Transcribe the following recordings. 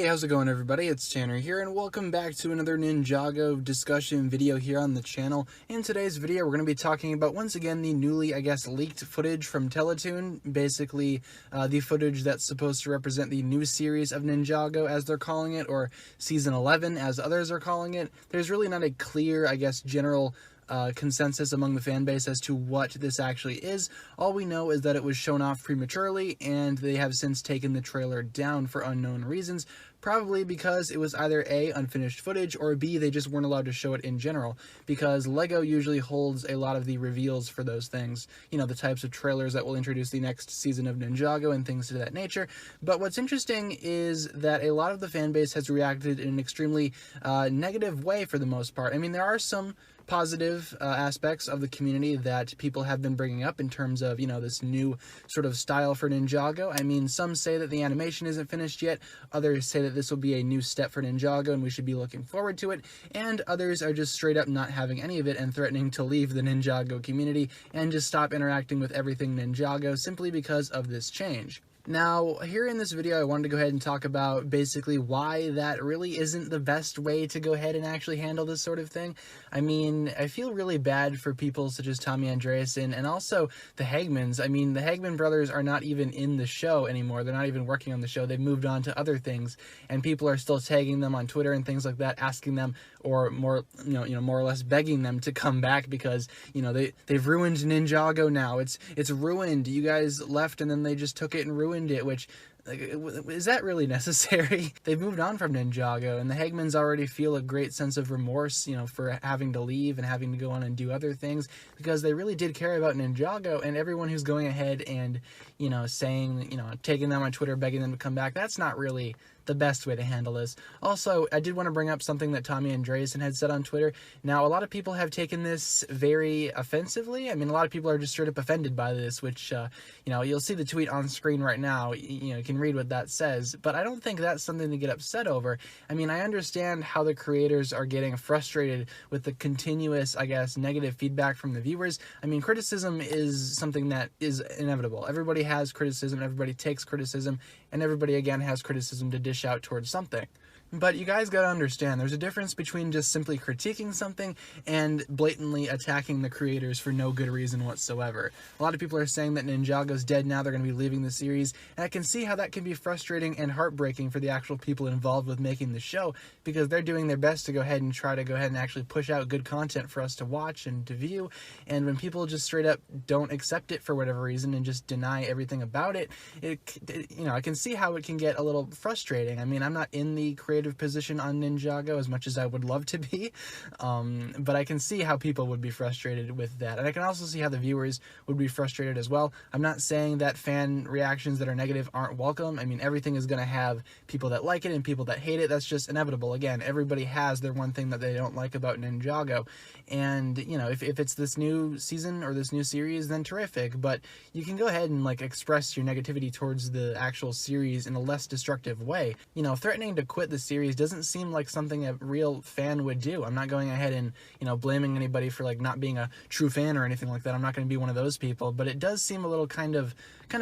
how's it going, everybody? It's Tanner here, and welcome back to another Ninjago discussion video here on the channel. In today's video, we're going to be talking about, once again, the newly, leaked footage from Teletoon. Basically, the footage that's supposed to represent the new series of Ninjago, as they're calling it, or Season 11, as others are calling it. There's really not a clear, general consensus among the fan base as to what this actually is. All we know is that it was shown off prematurely, and they have since taken the trailer down for unknown reasons, probably because it was either A, unfinished footage, or B, they just weren't allowed to show it in general, because LEGO usually holds a lot of the reveals for those things, you know, the types of trailers that will introduce the next season of Ninjago and things to that nature. But what's interesting is that a lot of the fan base has reacted in an extremely negative way for the most part. I mean, there are some positive aspects of the community that people have been bringing up in terms of, you know, this new sort of style for Ninjago. I mean, some say that the animation isn't finished yet, others say that this will be a new step for Ninjago and we should be looking forward to it, and others are just straight up not having any of it and threatening to leave the Ninjago community and just stop interacting with everything Ninjago simply because of this change. Now, here in this video, I wanted to go ahead and talk about basically why that really isn't the best way to go ahead and actually handle this sort of thing. I mean, I feel really bad for people such as Tommy Andreasen and also the Hagmans. I mean, the Hagman brothers are not even in the show anymore. They're not even working on the show. They've moved on to other things, and people are still tagging them on Twitter and things like that, asking them, or more or less begging them to come back because, you know, they've ruined Ninjago now. It's ruined. You guys left and then they just took it and ruined it, which, like, is that really necessary? They've moved on from Ninjago, and the Hagmans already feel a great sense of remorse, you know, for having to leave and having to go on and do other things, because they really did care about Ninjago, and everyone who's going ahead and, you know, saying, you know, taking them on Twitter, begging them to come back, that's not really the best way to handle this. Also, I did want to bring up something that Tommy Andreasen had said on Twitter. Now, a lot of people have taken this very offensively. I mean, a lot of people are just straight up offended by this, which, you know, you'll see the tweet on screen right now. You know, you can read what that says, but I don't think that's something to get upset over. I mean, I understand how the creators are getting frustrated with the continuous, I guess, negative feedback from the viewers. I mean, criticism is something that is inevitable. Everybody has criticism, everybody takes criticism, and everybody, again, has criticism to dish out towards something. But you guys gotta understand, there's a difference between just simply critiquing something and blatantly attacking the creators for no good reason whatsoever. A lot of people are saying that Ninjago's dead now, they're gonna be leaving the series, and I can see how that can be frustrating and heartbreaking for the actual people involved with making the show, because they're doing their best to go ahead and actually push out good content for us to watch and to view, and when people just straight up don't accept it for whatever reason and just deny everything about it, you know, I can see how it can get a little frustrating. I mean, I'm not in the creative position on Ninjago as much as I would love to be, but I can see how people would be frustrated with that, and I can also see how the viewers would be frustrated as well. I'm not saying that fan reactions that are negative aren't welcome. I mean, everything is going to have people that like it and people that hate it. That's just inevitable. Again, everybody has their one thing that they don't like about Ninjago, and, you know, if it's this new season or this new series, then terrific, but you can go ahead and, like, express your negativity towards the actual series in a less destructive way. You know, threatening to quit the series doesn't seem like something a real fan would do. I'm not going ahead and, you know, blaming anybody for, like, not being a true fan or anything like that. I'm not going to be one of those people, but it does seem a little kind of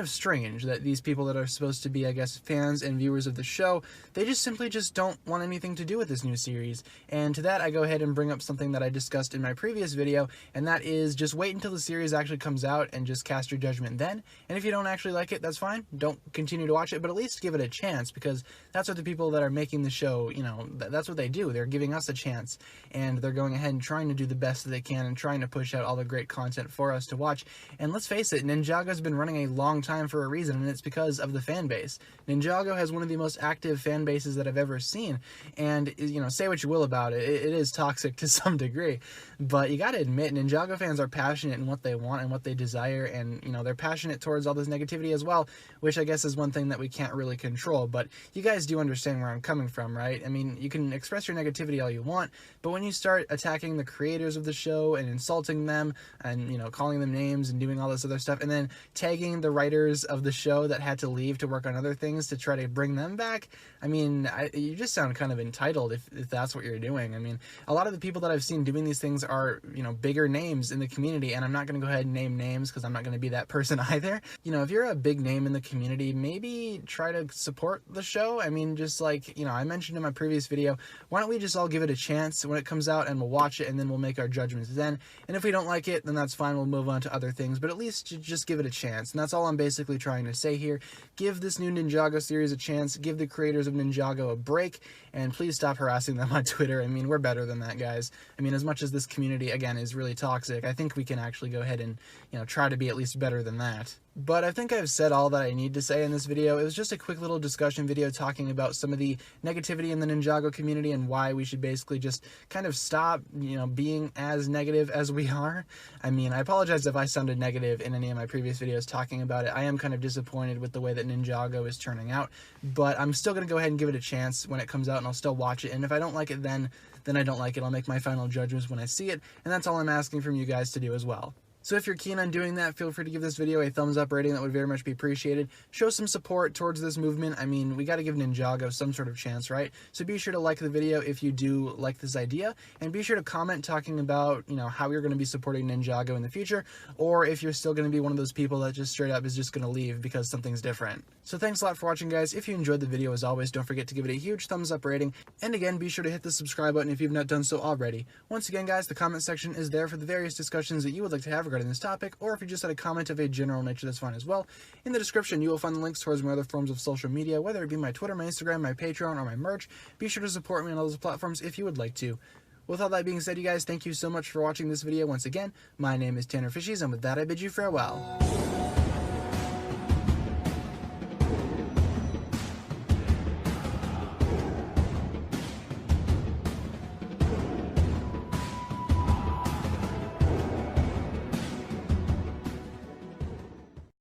strange that these people that are supposed to be, I guess, fans and viewers of the show, they just simply don't want anything to do with this new series. And to that, I go ahead and bring up something that I discussed in my previous video, and that is just wait until the series actually comes out and just cast your judgment then. And if you don't actually like it, that's fine. Don't continue to watch it, but at least give it a chance, because that's what the people that are making the show, you know, that's what they do. They're giving us a chance, and they're going ahead and trying to do the best that they can and trying to push out all the great content for us to watch. And let's face it, Ninjago's been running a long time for a reason, and it's because of the fan base. Ninjago has one of the most active fan bases that I've ever seen, and, you know, say what you will about it, it is toxic to some degree, but you gotta admit, Ninjago fans are passionate in what they want and what they desire, and, you know, they're passionate towards all this negativity as well, which I guess is one thing that we can't really control, but you guys do understand where I'm coming from. from, right? I mean, you can express your negativity all you want, but when you start attacking the creators of the show and insulting them and, you know, calling them names and doing all this other stuff, and then tagging the writers of the show that had to leave to work on other things to try to bring them back, I mean, you just sound kind of entitled if that's what you're doing. I mean, a lot of the people that I've seen doing these things are, you know, bigger names in the community, and I'm not going to go ahead and name names because I'm not going to be that person either. You know, if you're a big name in the community, maybe try to support the show. I mean, just like, you know, I mentioned in my previous video, why don't we just all give it a chance when it comes out, and we'll watch it, and then we'll make our judgments then. And if we don't like it, then that's fine, we'll move on to other things, but at least just give it a chance. And that's all I'm basically trying to say here. Give this new Ninjago series a chance, give the creators of Ninjago a break, and please stop harassing them on Twitter. I mean, we're better than that, guys. I mean, as much as this community, again, is really toxic, I think we can actually go ahead and, you know, try to be at least better than that. But I think I've said all that I need to say in this video. It was just a quick little discussion video talking about some of the negativity in the Ninjago community and why we should basically just kind of stop, you know, being as negative as we are. I mean, I apologize if I sounded negative in any of my previous videos talking about it. I am kind of disappointed with the way that Ninjago is turning out, but I'm still going to go ahead and give it a chance when it comes out, and I'll still watch it. And if I don't like it then I don't like it. I'll make my final judgments when I see it, and that's all I'm asking from you guys to do as well. So if you're keen on doing that, feel free to give this video a thumbs up rating. That would very much be appreciated. Show some support towards this movement. I mean, we got to give Ninjago some sort of chance, right? So be sure to like the video if you do like this idea, and be sure to comment talking about, you know, how you're going to be supporting Ninjago in the future, or if you're still going to be one of those people that just straight up is just going to leave because something's different. So thanks a lot for watching, guys. If you enjoyed the video, as always, don't forget to give it a huge thumbs up rating. And again, be sure to hit the subscribe button if you've not done so already. Once again, guys, the comment section is there for the various discussions that you would like to have regarding this topic, or if you just had a comment of a general nature, that's fine as well. In the description, you will find the links towards my other forms of social media, whether it be my Twitter, my Instagram, my Patreon, or my merch. Be sure to support me on all those platforms if you would like to. With all that being said, you guys, thank you so much for watching this video once again. My name is TannerFishies, and with that, I bid you farewell.